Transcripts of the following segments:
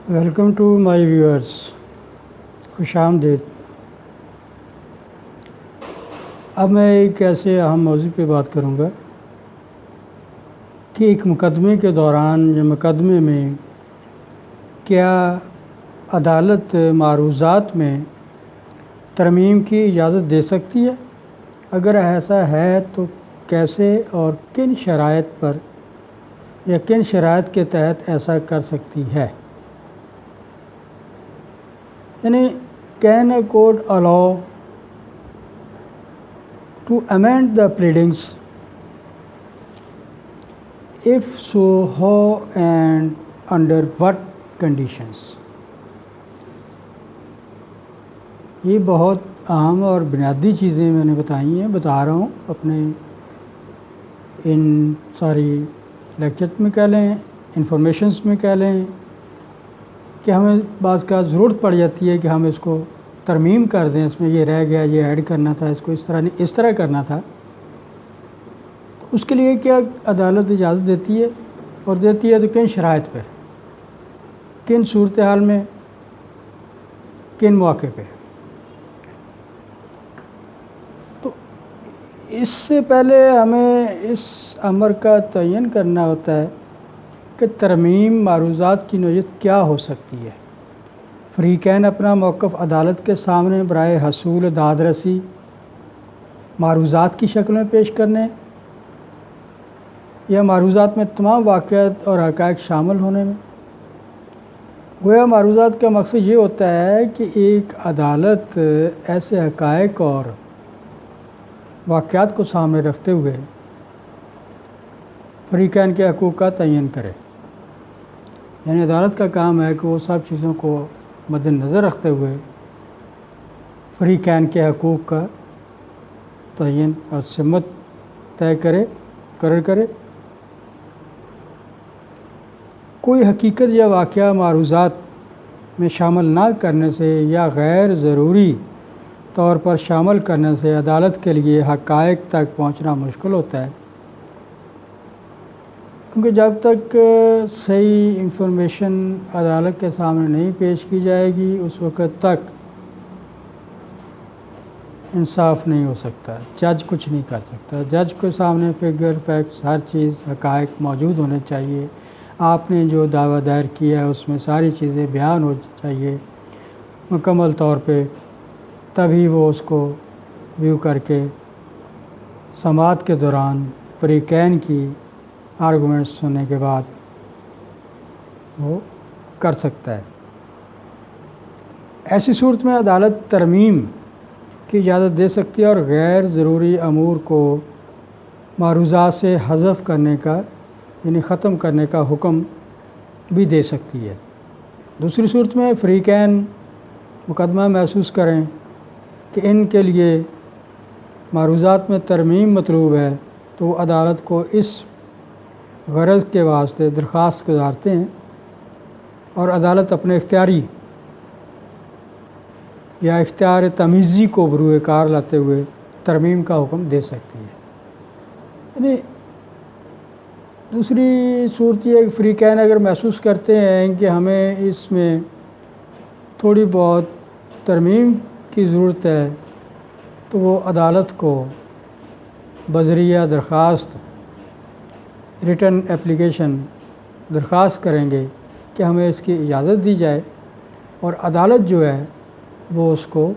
Welcome to my viewers, خوش آمدید۔ اب میں ایک ایسے اہم موضوع پہ بات کروں گا کہ ایک مقدمے کے دوران یا مقدمے میں کیا عدالت معروضات میں ترمیم کی اجازت دے سکتی ہے؟ اگر ایسا ہے تو کیسے اور کن شرائط پر یا کن شرائط کے تحت ایسا کر سکتی ہے؟ یعنی can a court allow to amend the pleadings? If so, how and under what conditions? یہ بہت اہم اور بنیادی چیزیں میں نے بتا رہا ہوں اپنے ان ساری لیکچر میں کہہ لیں، انفارمیشنز میں کہہ لیں کہ ہمیں بعض کا ضرورت پڑ جاتی ہے کہ ہم اس کو ترمیم کر دیں، اس میں یہ رہ گیا، یہ ایڈ کرنا تھا، اس کو اس طرح نہیں، اس طرح کرنا تھا۔ اس کے لیے کیا عدالت اجازت دیتی ہے، اور دیتی ہے تو کن شرائط پر، کن صورتحال میں، کن مواقع پہ؟ تو اس سے پہلے ہمیں اس امر کا تعین کرنا ہوتا ہے کہ ترمیم معروضات کی نوعیت کیا ہو سکتی ہے۔ فریقین اپنا موقف عدالت کے سامنے برائے حصول داد رسی معروضات کی شکل میں پیش کرنے یا معروضات میں تمام واقعات اور حقائق شامل ہونے میں۔ گویا معروضات کا مقصد یہ ہوتا ہے کہ ایک عدالت ایسے حقائق اور واقعات کو سامنے رکھتے ہوئے فریقین کے حقوق کا تعین کرے۔ یعنی عدالت کا کام ہے کہ وہ سب چیزوں کو مد نظر رکھتے ہوئے فریقین کے حقوق کا تعین اور سمت طے کرے، مقرر کرے۔ کوئی حقیقت یا واقعہ معروضات میں شامل نہ کرنے سے یا غیر ضروری طور پر شامل کرنے سے عدالت کے لیے حقائق تک پہنچنا مشکل ہوتا ہے، کیونکہ جب تک صحیح انفارمیشن عدالت کے سامنے نہیں پیش کی جائے گی اس وقت تک انصاف نہیں ہو سکتا، جج کچھ نہیں کر سکتا۔ جج کے سامنے فگر، فیکٹس، ہر چیز، حقائق موجود ہونے چاہیے۔ آپ نے جو دعویٰ دائر کیا ہے اس میں ساری چیزیں بیان ہو چاہیے مکمل طور پہ، تبھی وہ اس کو ریویو کر کے سماعت کے دوران فریقین کی آرگومنٹس سننے کے بعد وہ کر سکتا ہے۔ ایسی صورت میں عدالت ترمیم کی اجازت دے سکتی ہے اور غیر ضروری امور کو معروضات سے حذف کرنے کا یعنی ختم کرنے کا حکم بھی دے سکتی ہے۔ دوسری صورت میں فریقین مقدمہ محسوس کریں کہ ان کے لیے معروضات میں ترمیم مطلوب ہے تو وہ عدالت کو اس غرض کے واسطے درخواست گزارتے ہیں اور عدالت اپنے اختیاری یا اختیار تمیزی کو بروئے کار لاتے ہوئے ترمیم کا حکم دے سکتی ہے۔ یعنی دوسری صورت یہ ہے کہ فریقین اگر محسوس کرتے ہیں کہ ہمیں اس میں تھوڑی بہت ترمیم کی ضرورت ہے تو وہ عدالت کو بذریعہ درخواست ریٹن اپلیکیشن درخواست کریں گے کہ ہمیں اس کی اجازت دی جائے، اور عدالت جو ہے وہ اس کو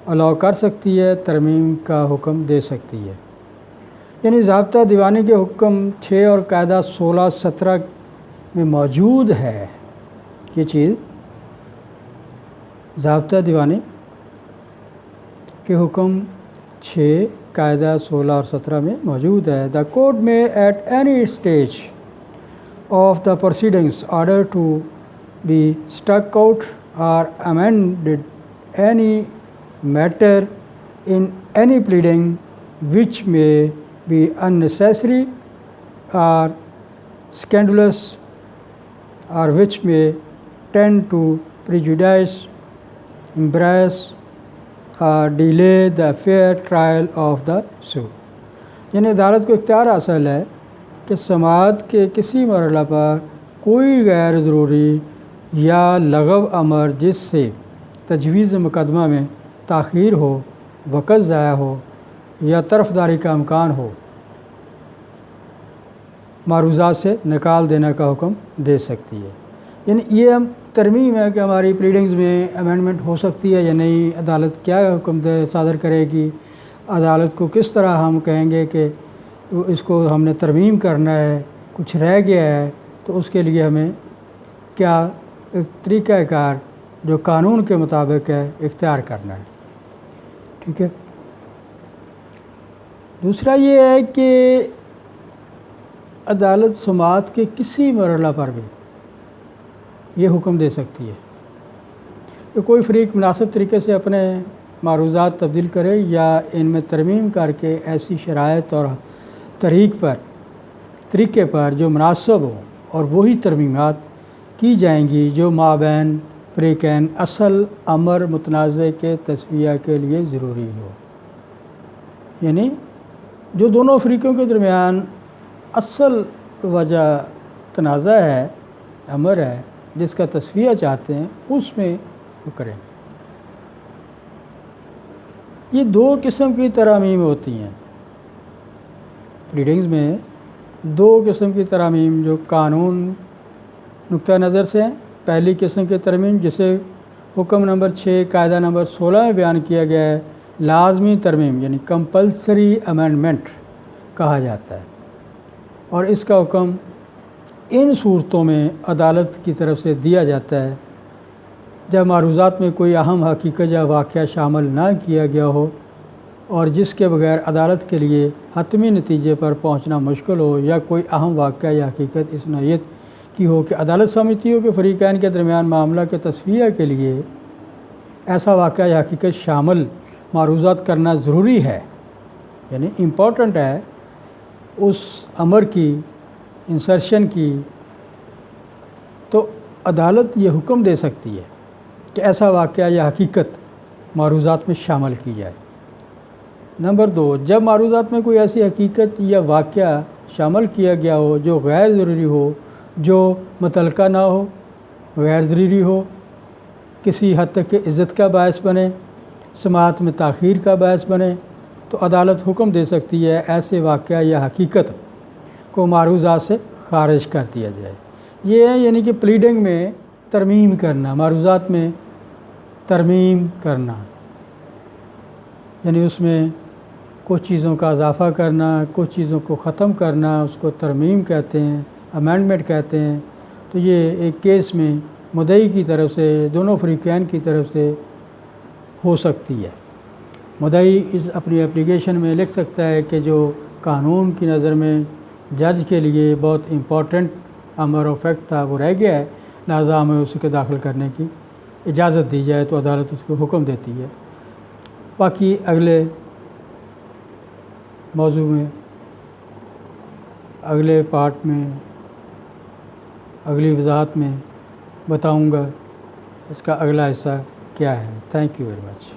الاؤ کر سکتی ہے، ترمیم کا حکم دے سکتی ہے۔ یعنی ضابطہ دیوانی کے حکم 6 اور قاعدہ 16-17 میں موجود ہے یہ چیز۔ ضابطہ دیوانی کے حکم 6 قاعدہ 16 اور 17 میں موجود ہے۔ The court may at any stage of the proceedings order to be struck out or amended any matter in any pleading which may be unnecessary or scandalous or which may tend to prejudice, embarrass or delay the fair trial of the suit۔ یعنی عدالت کو اختیار حاصل ہے کہ سماعت کے کسی مرحلہ پر کوئی غیر ضروری یا لغو امر جس سے تجویز مقدمہ میں تاخیر ہو، وقت ضائع ہو یا طرفداری کا امکان ہو، معروضات سے نکال دینے کا حکم دے سکتی ہے۔ یعنی یہ ہم ترمیم ہے کہ ہماری پلیڈنگز میں امینڈمنٹ ہو سکتی ہے یا نہیں، عدالت کیا حکم صادر کرے گی، عدالت کو کس طرح ہم کہیں گے کہ اس کو ہم نے ترمیم کرنا ہے، کچھ رہ گیا ہے تو اس کے لیے ہمیں کیا ایک طریقہ کار جو قانون کے مطابق ہے اختیار کرنا ہے۔ ٹھیک ہے۔ دوسرا یہ ہے کہ عدالت سماعت کے کسی مرحلہ پر بھی یہ حکم دے سکتی ہے کہ کوئی فریق مناسب طریقے سے اپنے معروضات تبدیل کرے یا ان میں ترمیم کر کے ایسی شرائط اور طریقے پر جو مناسب ہوں اور وہی ترمیمات کی جائیں گی جو مابین فریقین اصل امر متنازع کے تصفیہ کے لیے ضروری ہو۔ یعنی جو دونوں فریقوں کے درمیان اصل وجہ تنازع ہے، امر ہے جس کا تصفیہ چاہتے ہیں، اس میں وہ کریں گے۔ یہ دو قسم کی ترامیم ہوتی ہیں پلیڈنگز میں، دو قسم کی ترامیم جو قانون نقطہ نظر سے ہیں۔ پہلی قسم کی ترمیم جسے حکم نمبر 6 قاعدہ نمبر 16 میں بیان کیا گیا ہے، لازمی ترمیم یعنی کمپلسری امینڈمنٹ کہا جاتا ہے، اور اس کا حکم ان صورتوں میں عدالت کی طرف سے دیا جاتا ہے جب معروضات میں کوئی اہم حقیقت یا واقعہ شامل نہ کیا گیا ہو اور جس کے بغیر عدالت کے لیے حتمی نتیجے پر پہنچنا مشکل ہو، یا کوئی اہم واقعہ یا حقیقت اس نوعیت کی ہو کہ عدالت سمجھتی ہو کہ فریقین کے درمیان معاملہ کے تصفیہ کے لیے ایسا واقعہ یا حقیقت شامل معروضات کرنا ضروری ہے، یعنی امپورٹنٹ ہے اس امر کی انسرشن کی، تو عدالت یہ حکم دے سکتی ہے کہ ایسا واقعہ یا حقیقت معروضات میں شامل کی جائے۔ نمبر 2، جب معروضات میں کوئی ایسی حقیقت یا واقعہ شامل کیا گیا ہو جو غیر ضروری ہو، جو متعلقہ نہ ہو، غیر ضروری ہو، کسی حد تک کہ عزت کا باعث بنے، سماعت میں تاخیر کا باعث بنے، تو عدالت حکم دے سکتی ہے ایسے واقعہ یا حقیقت کو معروضات سے خارج کر دیا جائے۔ یہ ہے یعنی کہ پلیڈنگ میں ترمیم کرنا، معروضات میں ترمیم کرنا، یعنی اس میں کچھ چیزوں کا اضافہ کرنا، کچھ چیزوں کو ختم کرنا، اس کو ترمیم کہتے ہیں، امینڈمنٹ کہتے ہیں۔ تو یہ ایک کیس میں مدعی کی طرف سے، دونوں فریقین کی طرف سے ہو سکتی ہے۔ مدعی اپنی اپلیکیشن میں لکھ سکتا ہے کہ جو قانون کی نظر میں جج کے لیے بہت امپورٹنٹ امر و فیکٹ تھا وہ رہ گیا ہے، لہٰذا ہمیں اس کے داخل کرنے کی اجازت دی جائے، تو عدالت اس کو حکم دیتی ہے۔ باقی اگلے موضوع میں، اگلے پارٹ میں، اگلی وضاحت میں بتاؤں گا اس کا اگلا حصہ کیا ہے۔ Thank you very much.